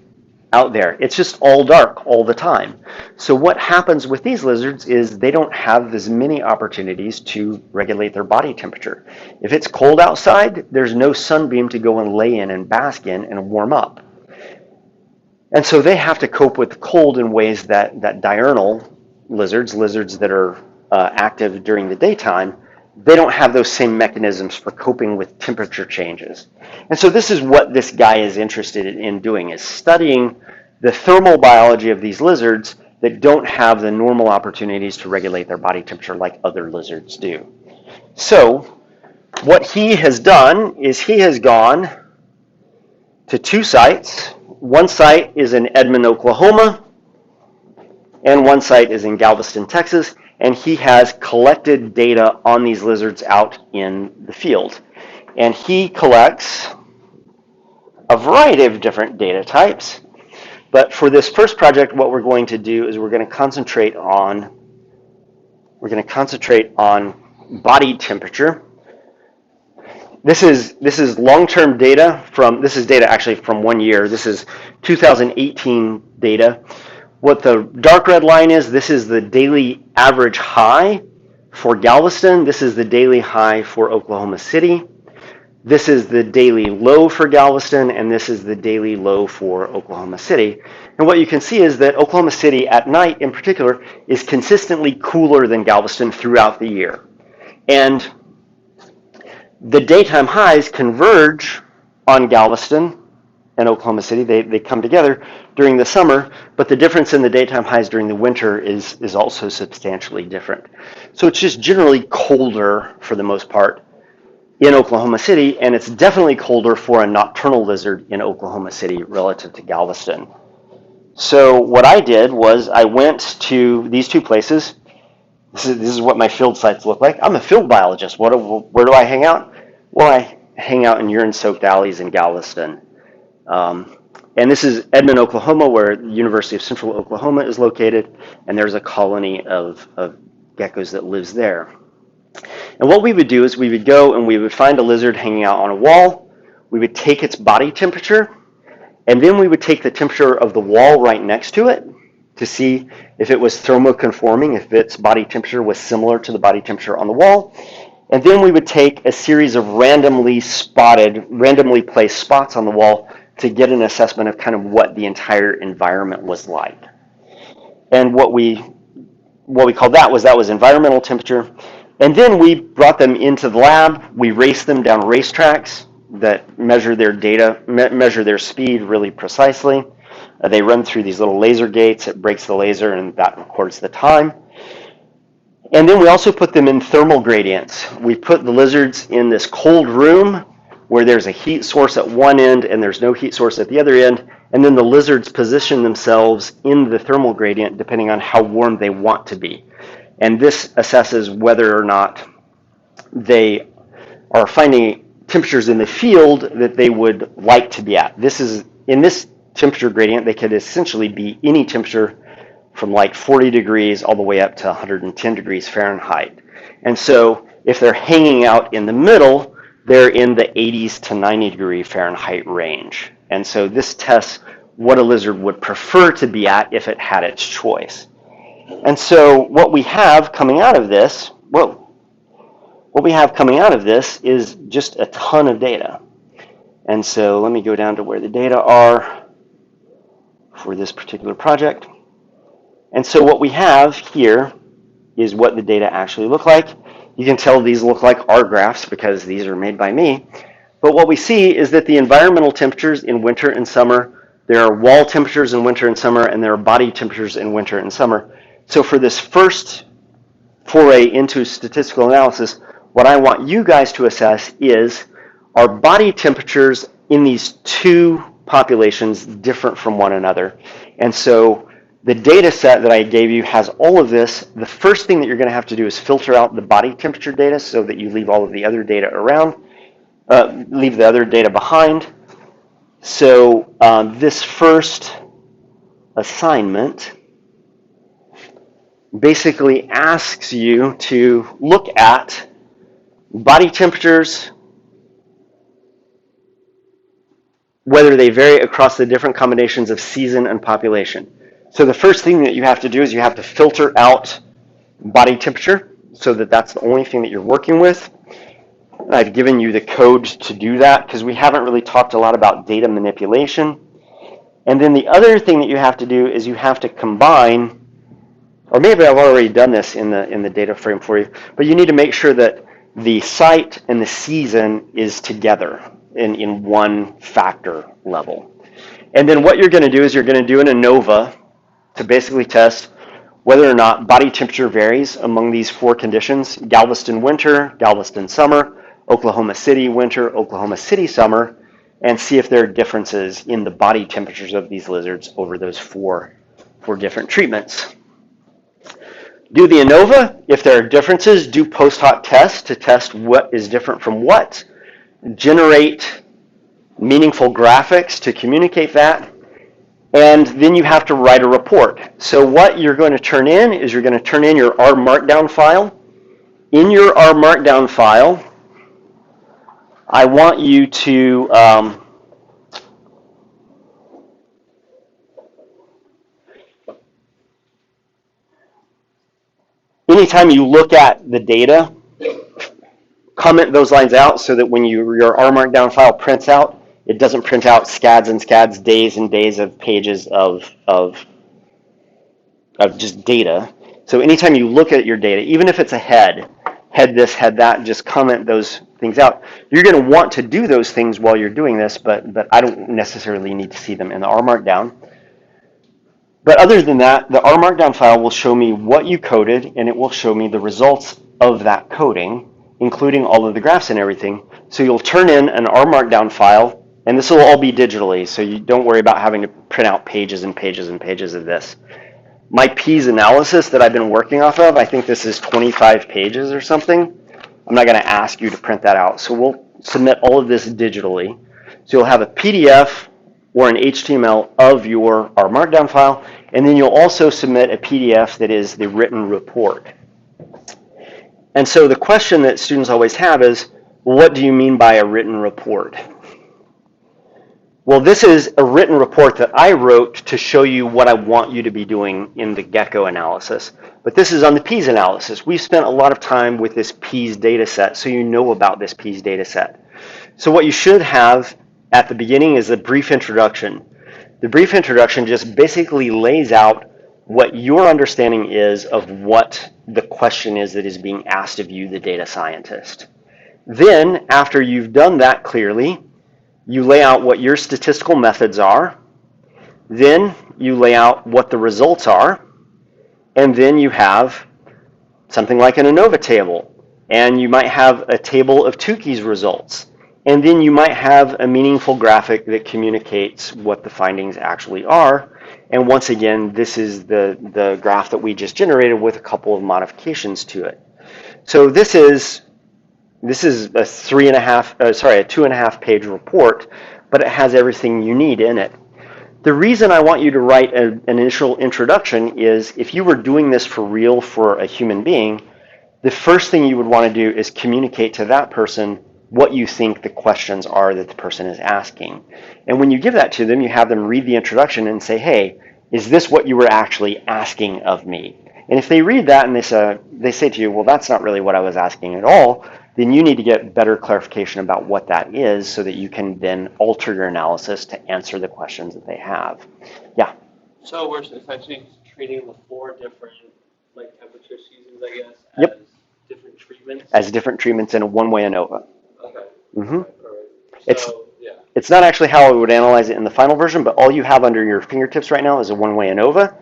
out there. It's just all dark all the time. So what happens with these lizards is they don't have as many opportunities to regulate their body temperature. If it's cold outside, there's no sunbeam to go and lay in and bask in and warm up. And so they have to cope with the cold in ways that diurnal lizards that are active during the daytime, they don't have those same mechanisms for coping with temperature changes. And so this is what this guy is interested in doing, is studying the thermal biology of these lizards that don't have the normal opportunities to regulate their body temperature like other lizards do. So what he has done is he has gone to 2 sites. One site is in Edmond, Oklahoma, and one site is in Galveston, Texas, and he has collected data on these lizards out in the field. And he collects a variety of different data types, but for this first project, what we're going to do is we're going to concentrate on body temperature. This is long-term data this is data actually from 1 year. This is 2018 data. What the dark red line is, this is the daily average high for Galveston. This is the daily high for Oklahoma City. This is the daily low for Galveston, and this is the daily low for Oklahoma City. And what you can see is that Oklahoma City at night in particular is consistently cooler than Galveston throughout the year. And the daytime highs converge on Galveston and Oklahoma City. They come together during the summer, but the difference in the daytime highs during the winter is also substantially different. So it's just generally colder for the most part in Oklahoma City, and it's definitely colder for a nocturnal lizard in Oklahoma City relative to Galveston. So what I did was I went to these 2 places. This is what my field sites look like. I'm a field biologist. Where do I hang out? Well, I hang out in urine-soaked alleys in Galveston. And this is Edmond, Oklahoma, where the University of Central Oklahoma is located, and there's a colony of geckos that lives there. And what we would do is we would go and we would find a lizard hanging out on a wall. We would take its body temperature, and then we would take the temperature of the wall right next to it to see if it was thermoconforming, if its body temperature was similar to the body temperature on the wall. And then we would take a series of randomly placed spots on the wall to get an assessment of kind of what the entire environment was like. And what we called that was environmental temperature. And then we brought them into the lab. We raced them down racetracks that measure their data, measure their speed really precisely. They run through these little laser gates. It breaks the laser, and that records the time. And then we also put them in thermal gradients. We put the lizards in this cold room where there's a heat source at one end and there's no heat source at the other end. And then the lizards position themselves in the thermal gradient depending on how warm they want to be. And this assesses whether or not they are finding temperatures in the field that they would like to be at. In this temperature gradient, they could essentially be any temperature from like 40 degrees all the way up to 110 degrees Fahrenheit. And so if they're hanging out in the middle, they're in the 80s to 90 degree Fahrenheit range. And so this tests what a lizard would prefer to be at if it had its choice. And so what we have coming out of this, is just a ton of data. And so let me go down to where the data are for this particular project. And so what we have here is what the data actually look like. You can tell these look like R graphs because these are made by me. But what we see is that the environmental temperatures in winter and summer, there are wall temperatures in winter and summer, and there are body temperatures in winter and summer. So for this first foray into statistical analysis, what I want you guys to assess is, are body temperatures in these two populations different from one another? And so the data set that I gave you has all of this. The first thing that you're going to have to do is filter out the body temperature data so that you leave all of the other data around, leave the other data behind. So this first assignment basically asks you to look at body temperatures, whether they vary across the different combinations of season and population. So the first thing that you have to do is you have to filter out body temperature so that that's the only thing that you're working with. And I've given you the code to do that because we haven't really talked a lot about data manipulation. And then the other thing that you have to do is you have to combine, or maybe I've already done this in the data frame for you, but you need to make sure that the site and the season is together in one factor level. And then what you're going to do is you're going to do an Anova to basically test whether or not body temperature varies among these four conditions: Galveston winter, Galveston summer, Oklahoma City winter, Oklahoma City summer, and see if there are differences in the body temperatures of these lizards over those four different treatments. Do the Anova. If there are differences, do post hoc tests to test what is different from what. Generate meaningful graphics to communicate that. And then you have to write a report. So what you're going to turn in is you're going to turn in your R Markdown file. In your R Markdown file, I want you to anytime you look at the data, comment those lines out so that when your R Markdown file prints out, it doesn't print out scads and scads, days and days of pages of just data. So anytime you look at your data, even if it's a head this, head that, just comment those things out. You're going to want to do those things while you're doing this, but I don't necessarily need to see them in the R Markdown. But other than that, the R Markdown file will show me what you coded, and it will show me the results of that coding, including all of the graphs and everything. So you'll turn in an R Markdown file, and this will all be digitally, so you don't worry about having to print out pages and pages and pages of this. My P's analysis that I've been working off of, I think this is 25 pages or something. I'm not going to ask you to print that out. So we'll submit all of this digitally. So you'll have a PDF or an HTML of your R Markdown file, and then you'll also submit a PDF that is the written report. And so the question that students always have is, what do you mean by a written report? Well, this is a written report that I wrote to show you what I want you to be doing in the Gecko analysis. But this is on the P's analysis. We've spent a lot of time with this P's data set, so you know about this P's data set. So what you should have at the beginning is a brief introduction. The brief introduction just basically lays out what your understanding is of what the question is that is being asked of you, the data scientist. Then, after you've done that clearly, you lay out what your statistical methods are. Then you lay out what the results are. And then you have something like an Anova table. And you might have a table of Tukey's results. And then you might have a meaningful graphic that communicates what the findings actually are. And once again, this is the graph that we just generated with a couple of modifications to it. So this is a 2.5 page report, but it has everything you need in it. The reason I want you to write an initial introduction is if you were doing this for real for a human being, the first thing you would want to do is communicate to that person what you think the questions are that the person is asking. And when you give that to them, you have them read the introduction and say, hey, is this what you were actually asking of me? And if they read that and they say to you, well, that's not really what I was asking at all, then you need to get better clarification about what that is so that you can then alter your analysis to answer the questions that they have. Yeah? So we're essentially treating the 4 different like temperature seasons, I guess, Yep. as different treatments? As different treatments in a one-way ANOVA. Okay. Mm-hmm. Right. So, yeah. It's not actually how I would analyze it in the final version, but all you have under your fingertips right now is a one-way ANOVA.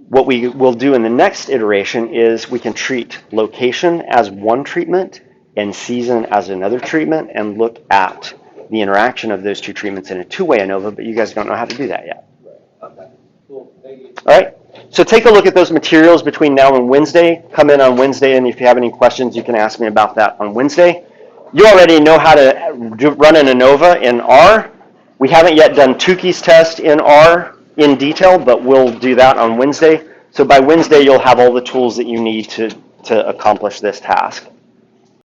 What we will do in the next iteration is we can treat location as one treatment and season as another treatment and look at the interaction of those 2 treatments in a two-way ANOVA, but you guys don't know how to do that yet. Right. Okay. Cool. Thank you. All right. So take a look at those materials between now and Wednesday. Come in on Wednesday, and if you have any questions, you can ask me about that on Wednesday. You already know how to run an ANOVA in R. We haven't yet done Tukey's test in R in detail, but we'll do that on Wednesday. So by Wednesday, you'll have all the tools that you need to accomplish this task.